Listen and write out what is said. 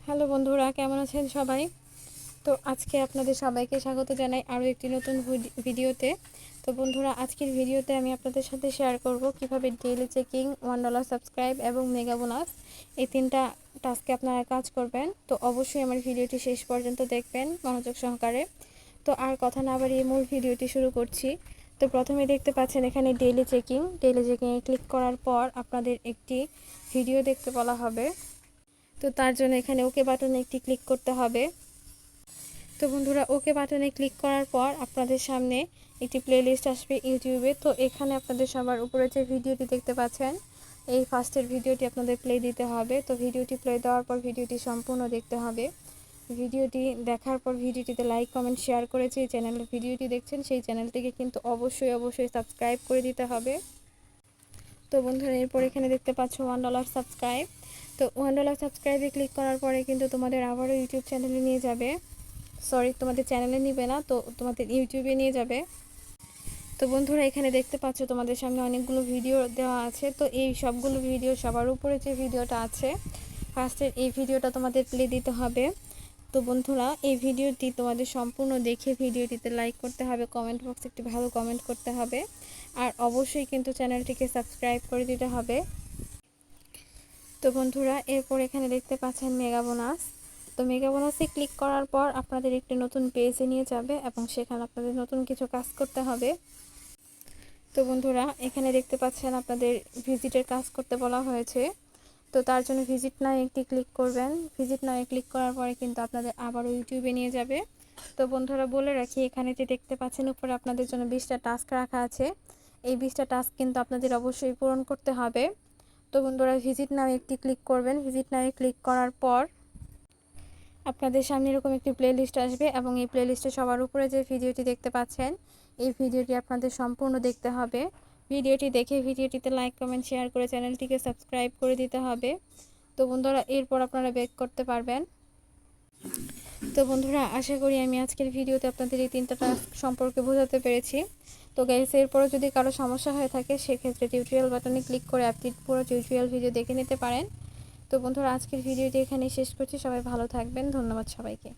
Hello বন্ধুরা, কেমন আছেন সবাই? তো আজকে আপনাদের সবাইকে স্বাগত জানাই আরও একটি নতুন ভিডিওতে। তো বন্ধুরা, আজকের ভিডিওতে আমি আপনাদের সাথে শেয়ার করব কিভাবে ডেইলি চেকিং, $1 সাবস্ক্রাইব এবং মেগা বোনাস এই তিনটা টাস্কে আপনারা কাজ করবেন। তো অবশ্যই আমার ভিডিওটি শেষ পর্যন্ত দেখবেন মনোযোগ সহকারে। তো আর কথা না বাড়িয়ে মূল ভিডিওটি শুরু করছি। তো প্রথমে দেখতে পাচ্ছেন এখানে ডেইলি চেকিংয়ে ক্লিক করার পর আপনাদের একটি ভিডিও দেখতে বলা হবে। তো তার জন্য এখানে ওকে বাটনে একটি ক্লিক করতে হবে। তো বন্ধুরা, ওকে বাটনে ক্লিক করার পর আপনাদের সামনে একটি প্লেলিস্ট আসবে ইউটিউবে। তো এখানে আপনাদের সবার উপরে যে ভিডিওটি দেখতে পাচ্ছেন, এই ফার্স্টের ভিডিওটি আপনাদের প্লে দিতে হবে। তো ভিডিওটি প্লে দেওয়ার পর ভিডিওটি সম্পূর্ণ দেখতে হবে। ভিডিওটি দেখার পর ভিডিওটিতে লাইক, কমেন্ট, শেয়ার করে যে চ্যানেলের ভিডিওটি দেখছেন সেই চ্যানেলটিকে কিন্তু অবশ্যই সাবস্ক্রাইব করে দিতে হবে। তো বন্ধুরা, এরপর এখানে দেখতে পাচ্ছ $1 সাবস্ক্রাইব। তো $1 সাবস্ক্রাইবে ক্লিক করার পরে কিন্তু তোমাদের আবারও ইউটিউব চ্যানেলে নিয়ে যাবে। তোমাদের চ্যানেলে নিবে না, তো তোমাদের ইউটিউবে নিয়ে যাবে। তো বন্ধুরা, এখানে দেখতে পাচ্ছ তোমাদের সামনে অনেকগুলো ভিডিও দেওয়া আছে। তো এই সবগুলো ভিডিও সবার উপরে যে ভিডিওটা আছে ফার্স্টের, এই ভিডিওটা তোমাদের প্লে দিতে হবে। তো বন্ধুরা, এই ভিডিওটি তোমাদের সম্পূর্ণ দেখে ভিডিওটিতে লাইক করতে হবে, কমেন্ট বক্সে একটি ভালো কমেন্ট করতে হবে, আর অবশ্যই কিন্তু চ্যানেলটিকে সাবস্ক্রাইব করে দিতে হবে। তো বন্ধুরা, এরপর এখানে দেখতে পাচ্ছেন মেগা বোনাস। তো মেগা বোনাসে ক্লিক করার পর আপনাদের একটি নতুন পেজে নিয়ে যাবে এবং সেখানে আপনাদের নতুন কিছু কাজ করতে হবে। তো বন্ধুরা, এখানে দেখতে পাচ্ছেন আপনাদের ভিজিটের কাজ করতে বলা হয়েছে। তো তার জন্য ভিজিট নাও একটি ক্লিক করবেন। ভিজিট নাও ক্লিক করার পরে কিন্তু আপনাদের আবারও ইউটিউবে নিয়ে যাবে। তো বন্ধুরা, বলে রাখি, এখানে যে দেখতে পাচ্ছেন উপরে আপনাদের জন্য 20টা টাস্ক রাখা আছে। এই 20টা টাস্ক কিন্তু আপনাদের অবশ্যই পূরণ করতে হবে। তো বন্ধুরা, ভিজিট নাও একটি ক্লিক করবেন। ভিজিট নাও ক্লিক করার পর আপনাদের সামনে এরকম একটি প্লেলিস্ট আসবে এবং এই প্লেলিস্টে সবার উপরে যে ভিডিওটি দেখতে পাচ্ছেন, এই ভিডিওটি আপনাদের সম্পূর্ণ দেখতে হবে। ভিডিওটি দেখে ভিডিওটিতে লাইক, কমেন্ট, শেয়ার করে চ্যানেলটিকে সাবস্ক্রাইব করে দিতে হবে। তো বন্ধুরা, এরপর আপনারা ব্যাক করতে পারবেন। তো বন্ধুরা, আশা করি আমি আজকের ভিডিওতে আপনাদের এই তিনটা টাস্ক সম্পর্কে বোঝাতে পেরেছি। তো গাইস, এরপরও যদি কারো সমস্যা হয়ে থাকে সেক্ষেত্রে টিউটোরিয়াল বাটনে ক্লিক করে আপনি পুরো টিউটোরিয়াল ভিডিও দেখে নিতে পারেন। তো বন্ধুরা, আজকের ভিডিওটি এখানেই শেষ করছি। সবাই ভালো থাকবেন। ধন্যবাদ সবাইকে।